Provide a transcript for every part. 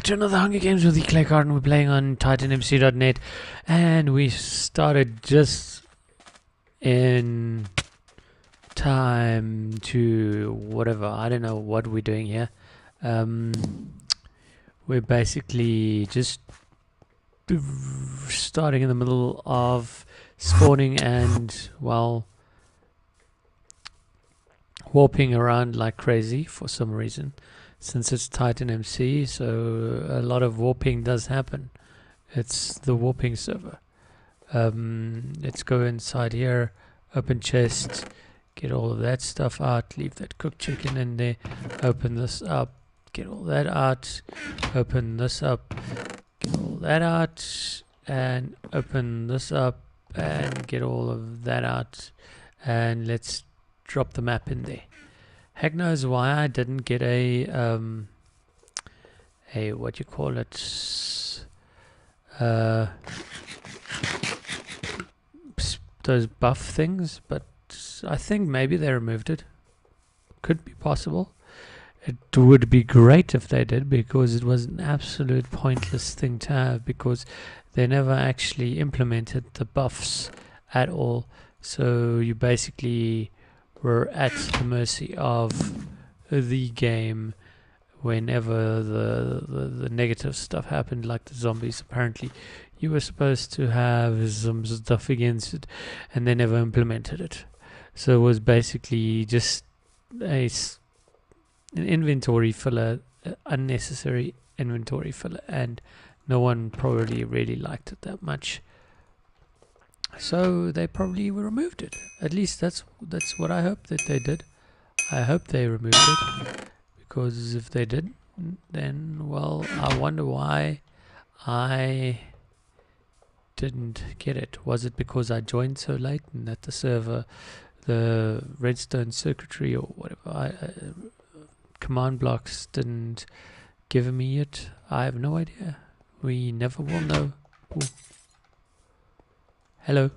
back to another Hunger Games with the Clay Garden. We're playing on TitanMC.net, and we started just in time to whatever. I don't know what we're doing here. We're basically just starting in the middle of spawning and, well, warping around like crazy for some reason. Since it's TitanMC, so a lot of warping does happen. It's the warping server. Let's go inside here, open chest, get all of that stuff out, leave that cooked chicken in there, open this up, get all that out, open this up, get all that out, and open this up, and get all of that out, and let's drop the map in there. Heck knows why I didn't get a what you call it, those buff things, but I think maybe they removed it. Could be possible. It would be great if they did, because it was an absolute pointless thing to have, because they never actually implemented the buffs at all. So you basically were at the mercy of the game whenever the negative stuff happened, like the zombies. Apparently you were supposed to have some stuff against it, and they never implemented it. So it was basically just an inventory filler, unnecessary inventory filler, and no one probably really liked it that much. So they probably removed it. At least that's what I hope that they did. I hope they removed it, because if they did, then, well, I wonder why I didn't get it. Was it because I joined so late and that the server, the redstone circuitry or whatever, command blocks didn't give me it? I have no idea. We never will know. Ooh. Hello.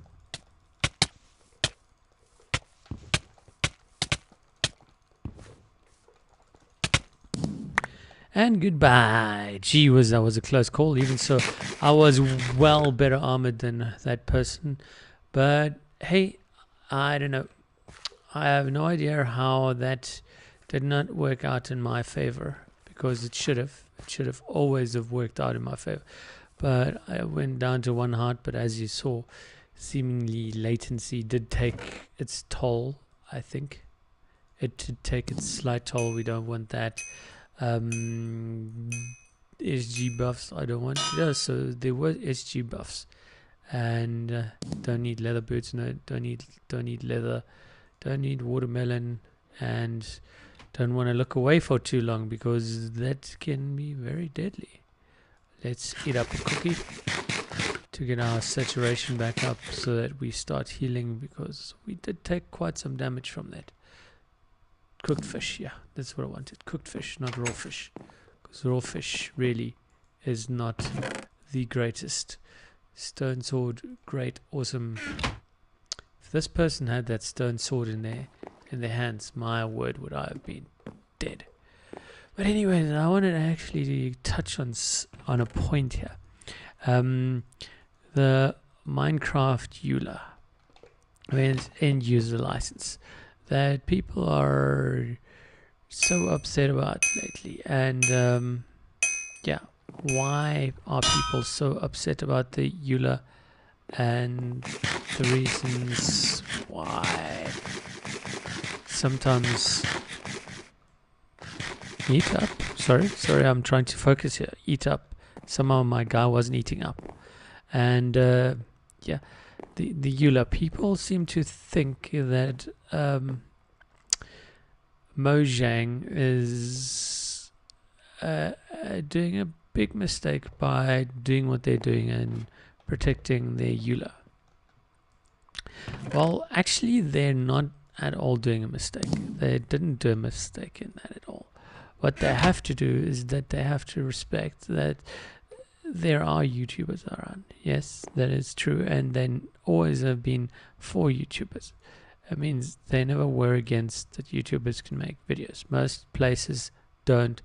And goodbye. Gee whiz, that was a close call. Even so, I was well better armored than that person. But hey, I don't know. I have no idea how that did not work out in my favor, because it should have. It should have always have worked out in my favor. But I went down to 1 heart, but as you saw, seemingly latency did take its toll. I think it did take its slight toll. We don't want that. SG buffs, I don't want. Yeah, so there were SG buffs, and don't need leather boots. No, don't need leather. Don't need watermelon, and don't want to look away for too long, because that can be very deadly. Let's eat up a cookie to get our saturation back up, so that we start healing, because we did take quite some damage from that. Cooked fish, yeah, that's what I wanted. Cooked fish, not raw fish, because raw fish really is not the greatest. Stone sword, great, awesome. If this person had that stone sword in their hands, my word, would I have been dead. But anyways, I wanted to actually touch on a point here. The Minecraft EULA, with end user license, that people are so upset about lately. And yeah, why are people so upset about the EULA, and the reasons why? Sometimes eat up. Sorry, I'm trying to focus here. Eat up. Somehow my guy wasn't eating up. And yeah, the EULA, people seem to think that Mojang is doing a big mistake by doing what they're doing and protecting their EULA. Well, actually, they're not at all doing a mistake. They didn't do a mistake in that at all. What they have to do is that they have to respect that there are YouTubers around. Yes, that is true, and they always have been for YouTubers. It means they never were against that YouTubers can make videos. Most places don't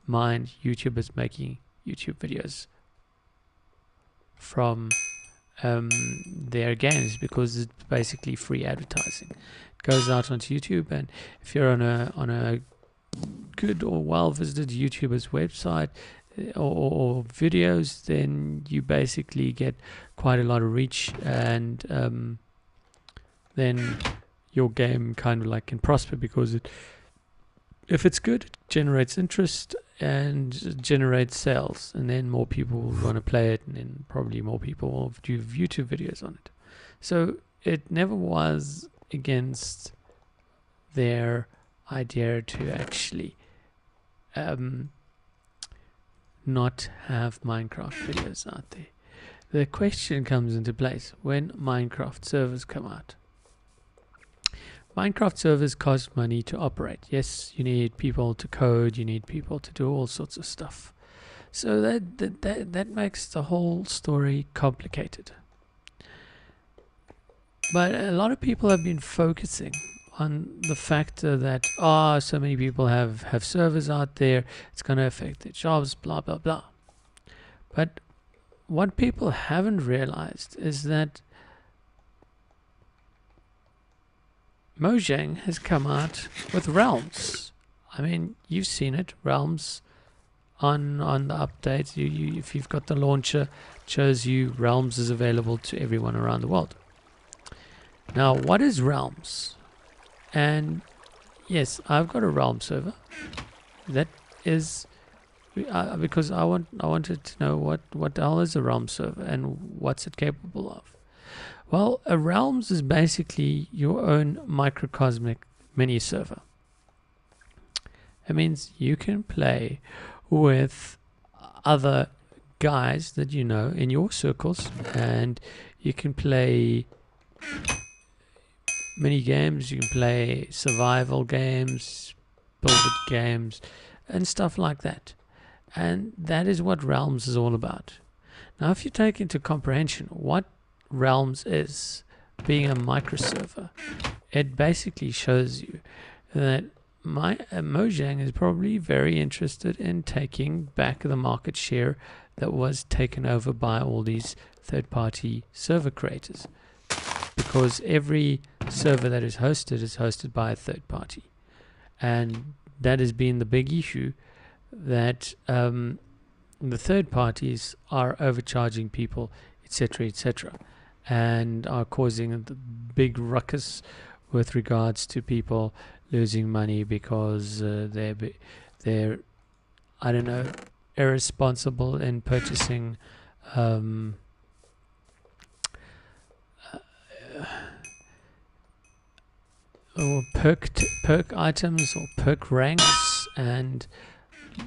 mind YouTubers making YouTube videos from their games, because it's basically free advertising. It goes out onto YouTube, and if you're on a good or well visited YouTuber's website or videos, then you basically get quite a lot of reach, and then your game kind of like can prosper, because if it's good, it generates interest and generates sales, and then more people will want to play it, and then probably more people will do YouTube videos on it. So it never was against their idea to actually not have Minecraft videos out there. The question comes into place when Minecraft servers come out. Minecraft servers cost money to operate. Yes, you need people to code, you need people to do all sorts of stuff. So that makes the whole story complicated. But a lot of people have been focusing on the factor that, so many people have servers out there, it's going to affect their jobs, blah, blah, blah. But what people haven't realized is that Mojang has come out with Realms. I mean, you've seen it, Realms on the update. If you've got the launcher, it shows you Realms is available to everyone around the world. Now, what is Realms? And yes, I've got a Realm server. That is because I wanted to know what the hell is a Realm server and what's it capable of. Well, a Realms is basically your own microcosmic mini server. It means you can play with other guys that you know in your circles, and you can play mini games, you can play survival games, build games, and stuff like that. And that is what Realms is all about. Now, if you take into comprehension what Realms is, being a microserver, it basically shows you that Mojang is probably very interested in taking back the market share that was taken over by all these third-party server creators, because every server that is hosted by a third party, and that has been the big issue, that the third parties are overcharging people, etc., and are causing a big ruckus with regards to people losing money because they're I don't know, irresponsible in purchasing or perk items or perk ranks, and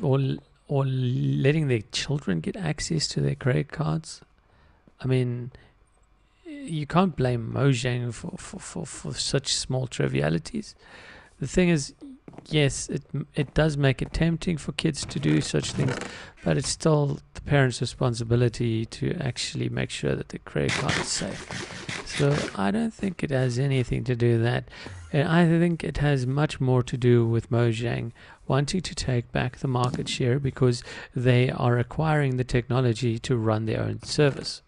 or letting their children get access to their credit cards. I mean, you can't blame Mojang for such small trivialities. The thing is, yes, it does make it tempting for kids to do such things, but it's still the parents' responsibility to actually make sure that the credit card is safe. So I don't think it has anything to do with that. And I think it has much more to do with Mojang wanting to take back the market share, because they are acquiring the technology to run their own service.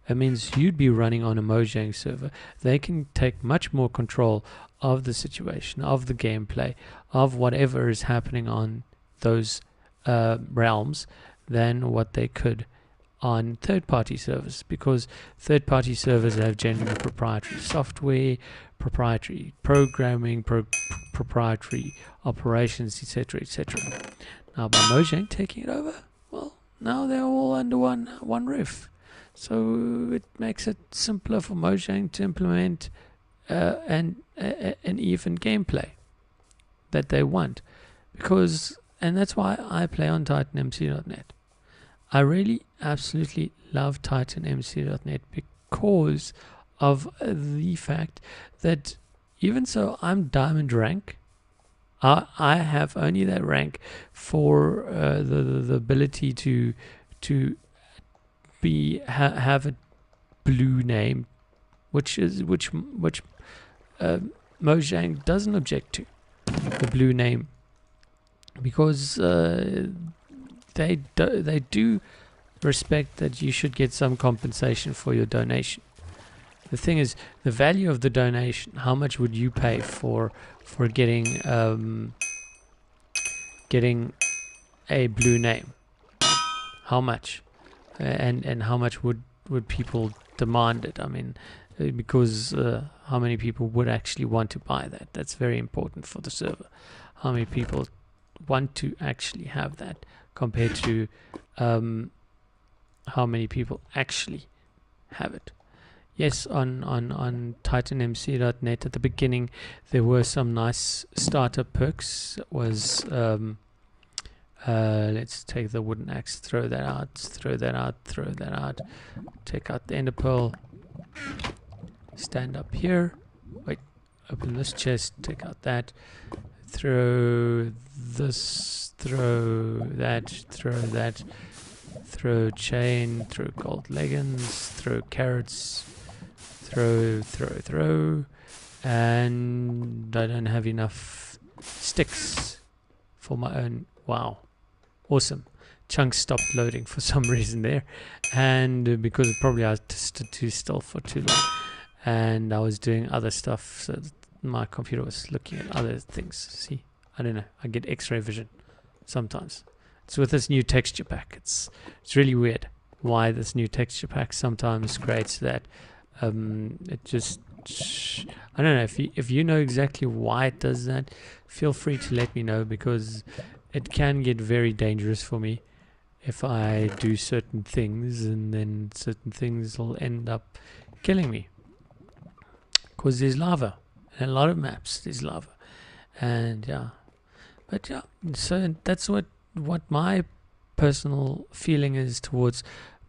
It means you'd be running on a Mojang server. They can take much more control of the situation, of the gameplay, of whatever is happening on those realms than what they could on third-party servers, because third-party servers have genuine proprietary software, proprietary programming, proprietary operations, etc. Now, by Mojang taking it over, well, now they're all under one roof. So it makes it simpler for Mojang to implement an even gameplay that they want, and that's why I play on TitanMC.net. I really absolutely love TitanMC.net because of the fact that even so I'm diamond rank, I have only that rank for the ability to have a blue name, which Mojang doesn't object to, the blue name, because they do respect that you should get some compensation for your donation. The thing is, the value of the donation, how much would you pay for getting getting a blue name? How much? And how much would people demand it? I mean, because how many people would actually want to buy that? That's very important for the server. How many people want to actually have that compared to how many people actually have it? Yes, on titanmc.net at the beginning there were some nice starter perks. It was let's take the wooden axe, throw that out, throw that out, throw that out, take out the ender pearl, stand up here, wait, open this chest, take out that, throw this, throw that, throw chain, throw gold leggings, throw carrots, throw, and I don't have enough sticks for my own. Wow, awesome. Chunks stopped loading for some reason there, and because probably I stood too still for too long, and I was doing other stuff, so my computer was looking at other things. See, I don't know, I get x-ray vision sometimes. It's with this new texture pack. It's really weird why this new texture pack sometimes creates that. It just, I don't know, if you know exactly why it does that, feel free to let me know, because it can get very dangerous for me if I do certain things, and then certain things will end up killing me, because there's lava. In a lot of maps there's lava, and yeah, but yeah, so that's what my personal feeling is towards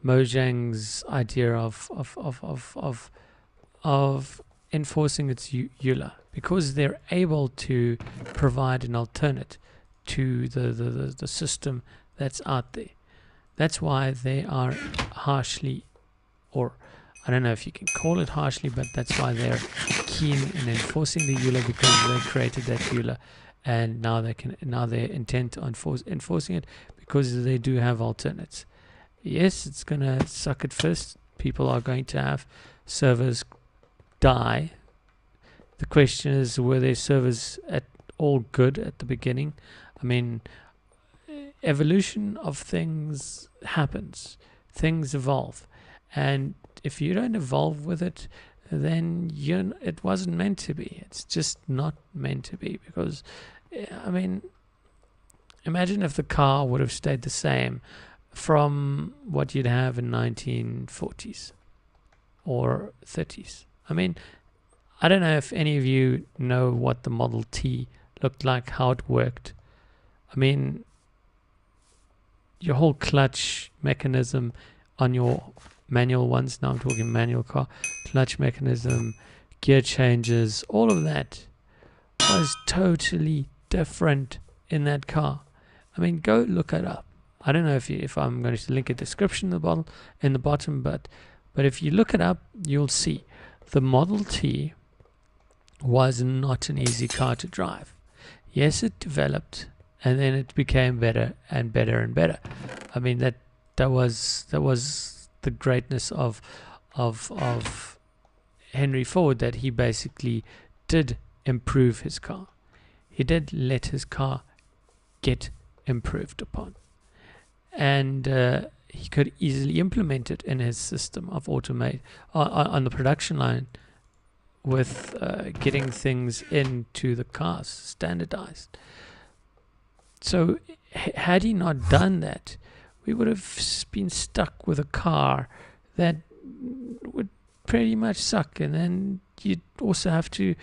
Mojang's idea of enforcing its EULA, because they're able to provide an alternate to the system that's out there. That's why they are harshly, or I don't know if you can call it harshly, but that's why they're keen in enforcing the EULA, because they created that EULA, and now they're intent on enforcing it, because they do have alternates. Yes, it's gonna suck at first. People are going to have servers die. The question is, were their servers at all good at the beginning? I mean, evolution of things happens. Things evolve, and if you don't evolve with it, then it wasn't meant to be. It's just not meant to be, because, I mean, imagine if the car would have stayed the same from what you'd have in 1940s or 30s. I mean, I don't know if any of you know what the Model T looked like, how it worked. I mean, your whole clutch mechanism on your manual ones, now I'm talking manual car, clutch mechanism, gear changes, all of that was totally different in that car. I mean, go look it up. I don't know if I'm going to link a description in the bottom, but if you look it up, you'll see the Model T was not an easy car to drive. Yes, it developed, and then it became better and better and better. I mean, that was the greatness of Henry Ford, that he basically did improve his car. He did let his car get improved upon, and he could easily implement it in his system of automate on the production line, with getting things into the cars standardized. So had he not done that, we would have been stuck with a car that would pretty much suck. And then you'd also have to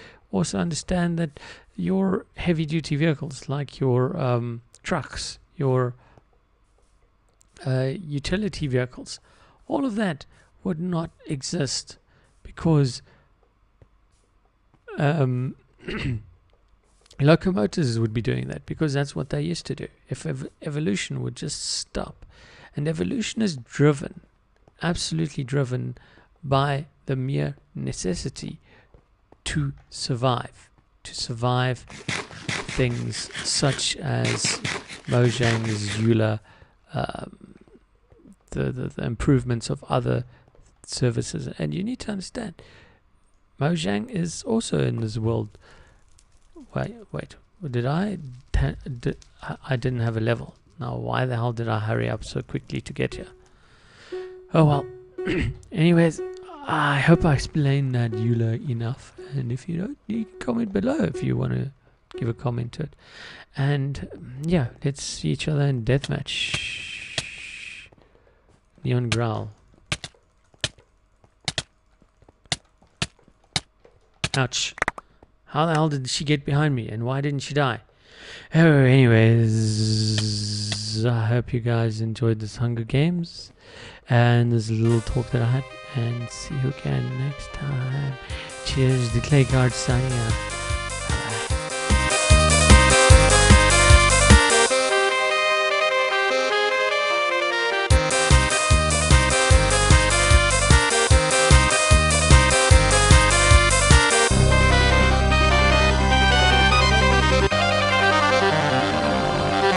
understand that your heavy duty vehicles, like your trucks, your utility vehicles, all of that would not exist, because locomotives would be doing that, because that's what they used to do. If evolution would just stop. And evolution is driven, absolutely driven, by the mere necessity to survive things such as Mojang's EULA um, the improvements of other services. And you need to understand, Mojang is also in this world. Wait, did I didn't have a level. Now why the hell did I hurry up so quickly to get here? Oh well. Anyways, I hope I explained that EULA enough, and if you don't, you can comment below if you want to give a comment to it. And yeah, let's see each other in deathmatch. Neon growl. Ouch. How the hell did she get behind me, and why didn't she die? Oh, anyways, I hope you guys enjoyed this Hunger Games and this little talk that I had, and see you again next time. Cheers, the Clay Guard signing out.